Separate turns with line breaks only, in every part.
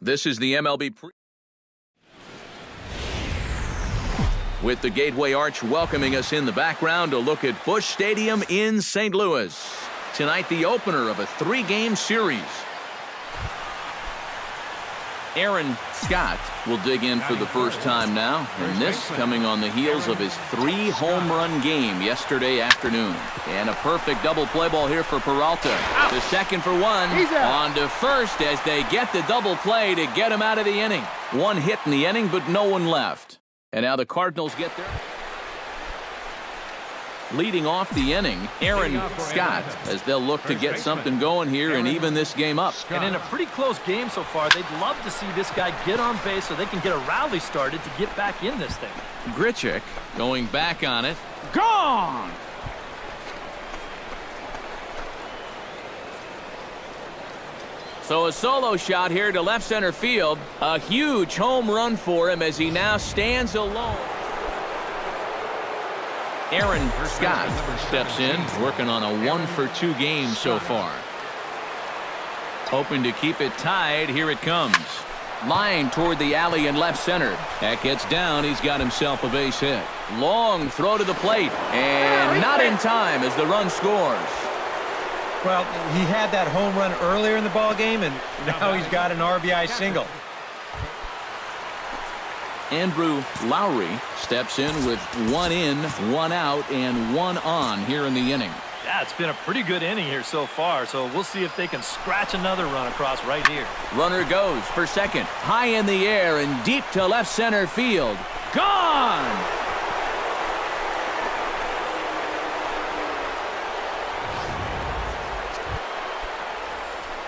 This is the MLB with the Gateway Arch welcoming us in the background to look at Busch Stadium in St. Louis. Tonight, the opener of a 3-game series. Aaron Scott will dig in for the first time now, and this coming on the heels of his 3-home-run game yesterday afternoon. And a perfect double play ball here for Peralta. The second for one. On to first as they get the double play to get him out of the inning. One hit in the inning, but no one left. And now the Cardinals get there. Leading off the inning, Aaron Scott, as they'll look to get something going here and even this game up.
And in a pretty close game so far, they'd love to see this guy get on base so they can get a rally started to get back in this thing.
Grichuk going back on it. Gone! So a solo shot here to left center field. A huge home run for him as he now stands alone. Aaron Scott steps in, working on a 1-for-2 game so far. Hoping to keep it tied. Here it comes. Line toward the alley in left center. That gets down. He's got himself a base hit. Long throw to the plate. And not in time as the run scores.
Well, he had that home run earlier in the ball game, and now he's got an RBI single.
Andrew Lowry steps in with 1 in, 1 out, and 1 on here in the inning.
Yeah, it's been a pretty good inning here so far, so we'll see if they can scratch another run across right here.
Runner goes for second. High in the air and deep to left center field. Gone!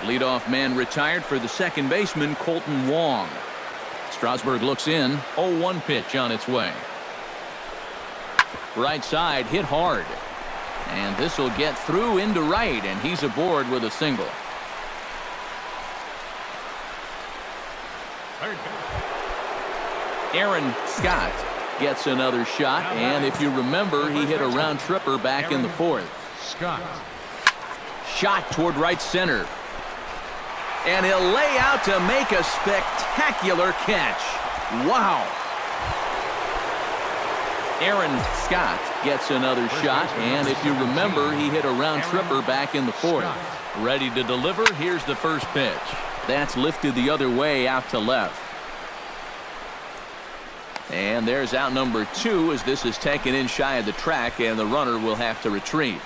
Leadoff man retired for the second baseman, Colton Wong. Strasburg looks in. 0-1 pitch on its way. Right side hit hard. And this will get through into right, and he's aboard with a single. Aaron Scott gets another shot, and if you remember, he hit a round tripper back in the 4th. Shot toward right center. And he'll lay out to make a spectacular catch. Wow. Aaron Scott gets another shot, and if you remember, he hit a round tripper back in the 4th. Ready to deliver. Here's the first pitch. That's lifted the other way out to left. And there's out number 2 as this is taken in shy of the track, and the runner will have to retreat.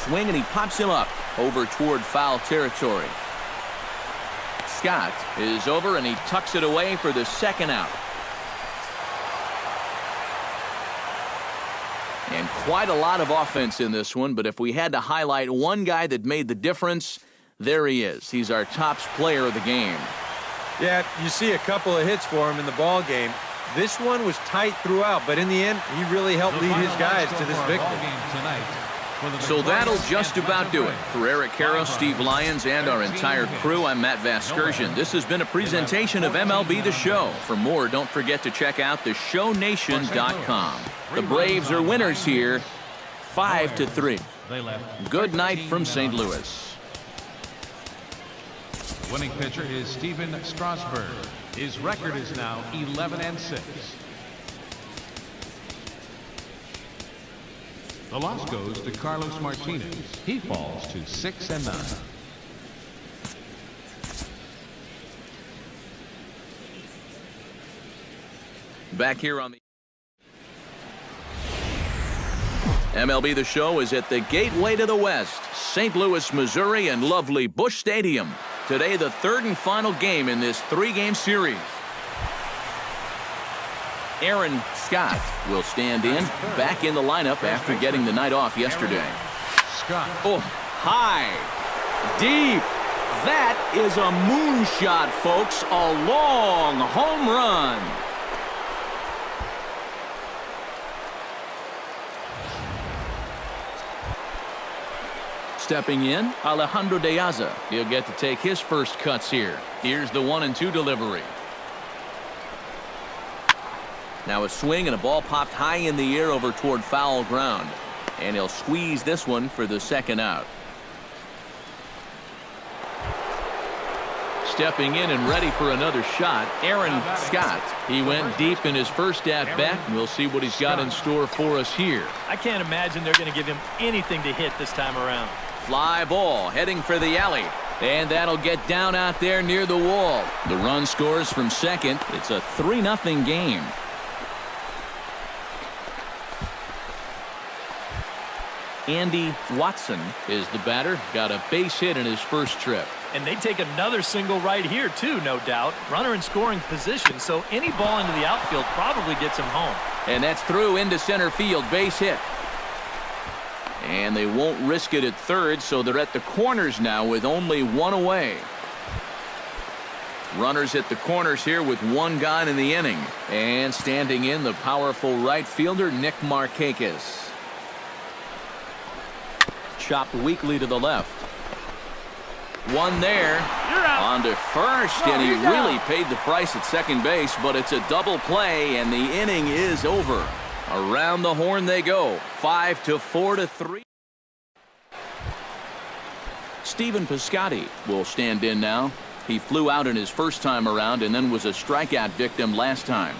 Swing, and he pops him up over toward foul territory. Scott is over, and he tucks it away for the second out. And quite a lot of offense in this one, but if we had to highlight one guy that made the difference, there he is. He's our tops player of the game.
Yeah, you see a couple of hits for him in the ball game. This one was tight throughout, but in the end, he really helped lead his guys to this victory.
So that'll just about do it. For Eric Caro, Steve Lyons, and our entire crew, I'm Matt Vasgersian. This has been a presentation of MLB The Show. For more, don't forget to check out theshownation.com. The Braves are winners here, 5-3. Good night from St. Louis.
Winning pitcher is Steven Strasburg. His record is now 11-6. The loss goes to Carlos Martinez. He falls to 6-9.
Back here on the MLB The Show is at the gateway to the West, St. Louis, Missouri, and lovely Busch Stadium. Today, the 3rd and final game in this 3-game series. Aaron Scott will stand in, back in the lineup after getting the night off yesterday. Oh, high, deep. That is a moonshot, folks. A long home run. Stepping in, Alejandro De Aza. He'll get to take his first cuts here. Here's the 1-2 delivery. Now a swing and a ball popped high in the air over toward foul ground. And he'll squeeze this one for the second out. Stepping in and ready for another shot, Aaron Scott. He went deep in his first at-bat, and we'll see what he's got in store for us here.
I can't imagine they're going to give him anything to hit this time around.
Fly ball heading for the alley. And that'll get down out there near the wall. The run scores from second. It's a 3-0 game. Andy Watson is the batter. Got a base hit in his first trip.
And they take another single right here, too, no doubt. Runner in scoring position, so any ball into the outfield probably gets him home.
And that's through into center field. Base hit. And they won't risk it at third, so they're at the corners now with only one away. Runners at the corners here with one gone in the inning. And standing in, the powerful right fielder, Nick Markakis. Chopped weakly to the left. One there. On to first, and he really paid the price at second base, but it's a double play, and the inning is over. Around the horn they go. 5-4-3. Stephen Piscotty will stand in now. He flew out in his first time around and then was a strikeout victim last time.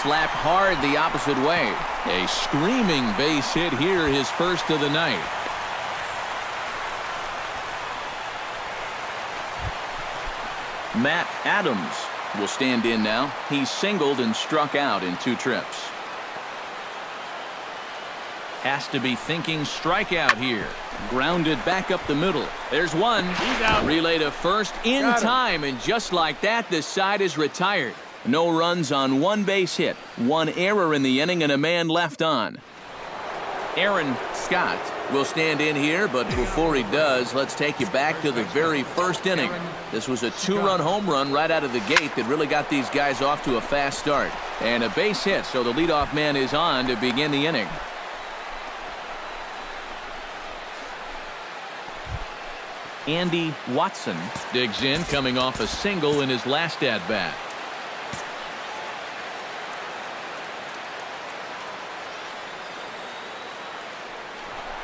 Slapped hard the opposite way. A screaming base hit here, his first of the night. Matt Adams will stand in now. He's singled and struck out in 2 trips. Has to be thinking strikeout here. Grounded back up the middle. There's one. Relay to first in time, and just like that, this side is retired. No runs on 1 base hit, 1 error in the inning, and a man left on. Aaron Scott will stand in here, but before he does, let's take you back to the very first inning. This was a 2-run home run right out of the gate that really got these guys off to a fast start. And a base hit, so the leadoff man is on to begin the inning. Andy Watson digs in, coming off a single in his last at-bat.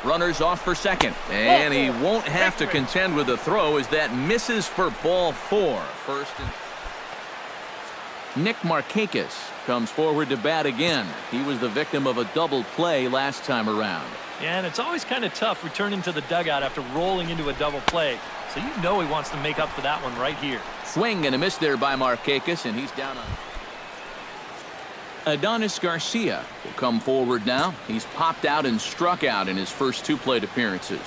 Runners off for second, and he won't have to contend with a throw as that misses for ball 4. First and Nick Markakis comes forward to bat again. He was the victim of a double play last time around.
Yeah, and it's always kind of tough returning to the dugout after rolling into a double play. So you know he wants to make up for that one right here.
Swing and a miss there by Markakis, and he's down on. Adonis Garcia will come forward now. He's popped out and struck out in his first 2 plate appearances.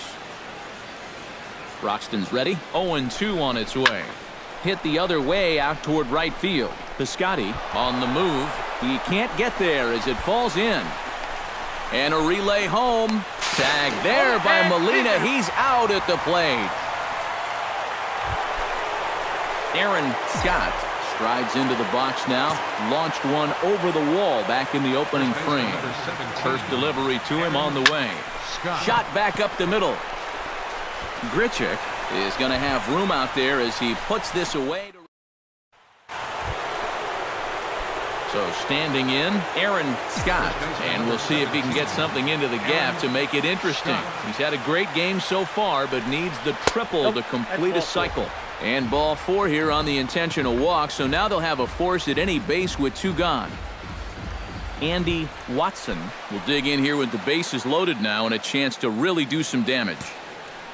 Broxton's ready. 0-2 on its way. Hit the other way out toward right field. Piscotty on the move. He can't get there as it falls in. And a relay home. Tag there by Molina. He's out at the plate. Aaron Scott strides into the box now. Launched one over the wall back in the opening frame. First delivery to him on the way. Shot back up the middle. Grichuk is going to have room out there as he puts this away. So standing in, Aaron Scott. And we'll see if he can get something into the gap to make it interesting. He's had a great game so far, but needs the triple to complete a cycle. And ball 4 here on the intentional walk, so now they'll have a force at any base with 2 gone. Andy Watson will dig in here with the bases loaded now and a chance to really do some damage.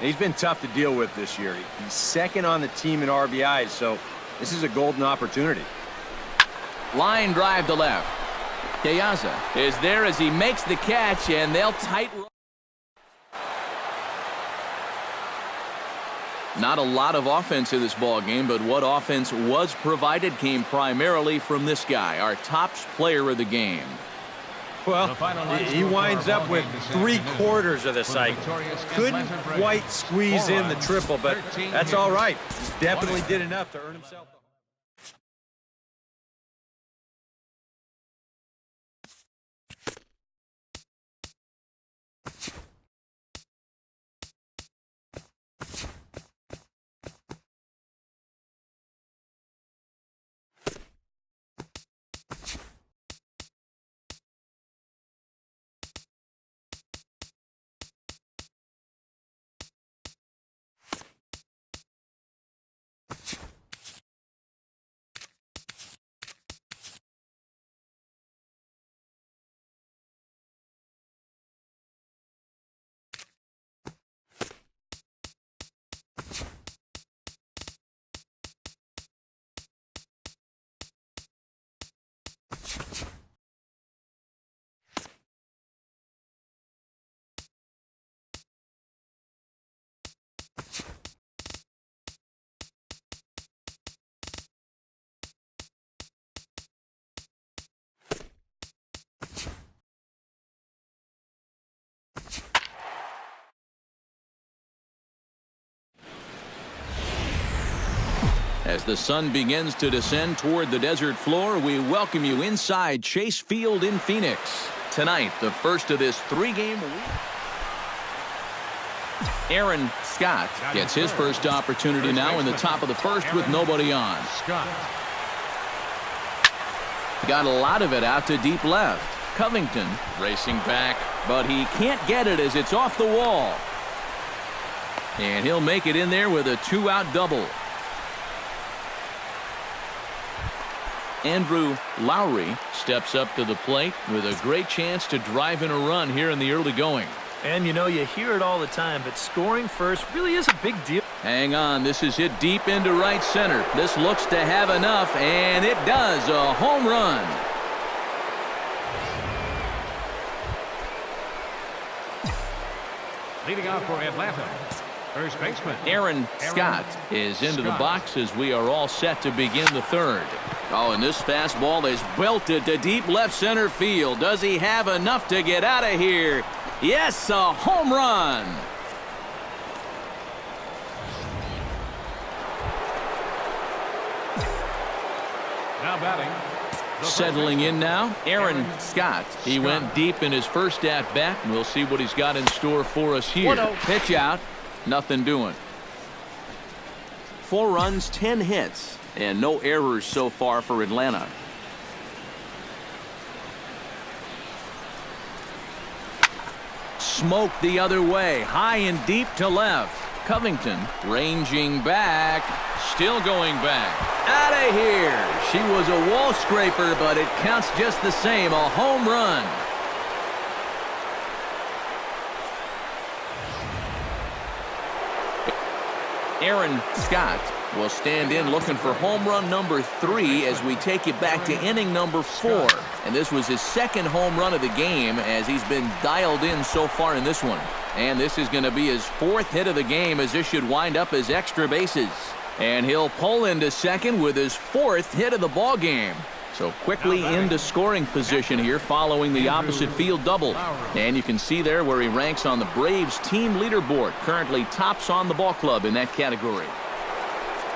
He's been tough to deal with this year. He's second on the team in RBIs, so this is a golden opportunity.
Line drive to left. Piazza is there as he makes the catch, and they'll tight. Not a lot of offense in this ball game, but what offense was provided came primarily from this guy, our top player of the game.
Well, he winds up with 3/4 of the cycle. Couldn't quite squeeze in the triple, but that's all right. He definitely did enough to earn himself.
As the sun begins to descend toward the desert floor, we welcome you inside Chase Field in Phoenix. Tonight, the first of this 3-game week. Aaron Scott gets his first opportunity now in the top of the first with nobody on. Got a lot of it out to deep left. Covington racing back, but he can't get it as it's off the wall. And he'll make it in there with a 2-out double. Andrew Lowry steps up to the plate with a great chance to drive in a run here in the early going.
And you know, you hear it all the time, but scoring first really is a big deal.
Hang on, this is hit deep into right center. This looks to have enough, and it does. A home run.
Leading off for Atlanta, first baseman
Aaron Scott is into the box as we are all set to begin the third. Oh, and this fastball is belted to deep left center field. Does he have enough to get out of here? Yes, a home run.
now batting.
Settling in now, Aaron Scott. He went deep in his first at-bat, and we'll see what he's got in store for us here.
1-0.
Pitch out, nothing doing. 4 runs, 10 hits, and no errors so far for Atlanta. Smoked the other way, high and deep to left. Covington ranging back, still going back. Out of here. She was a wall scraper, but it counts just the same. A home run. Aaron Scott will stand in looking for home run number 3 as we take it back to inning number 4. And this was his second home run of the game as he's been dialed in so far in this one. And this is going to be his 4th hit of the game as this should wind up as extra bases. And he'll pull into second with his 4th hit of the ball game. So quickly into scoring position here following the opposite field double. And you can see there where he ranks on the Braves team leaderboard. Currently tops on the ball club in that category.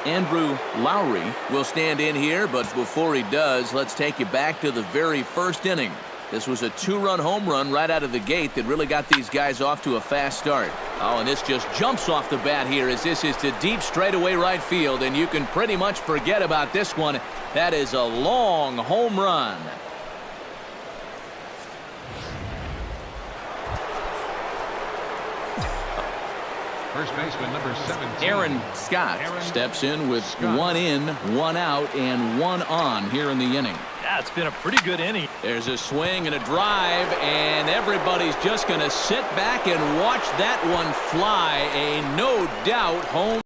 Andrew Lowry will stand in here, but before he does, let's take you back to the very first inning. This was a 2-run home run right out of the gate that really got these guys off to a fast start. Oh, and this just jumps off the bat here as this is to deep straightaway right field, and you can pretty much forget about this one. That is a long home run.
First baseman number 17.
Aaron Scott steps in with 1 in, 1 out, and 1 on here in the inning.
Yeah, it's been a pretty good inning.
There's a swing and a drive, and everybody's just going to sit back and watch that one fly. A no doubt home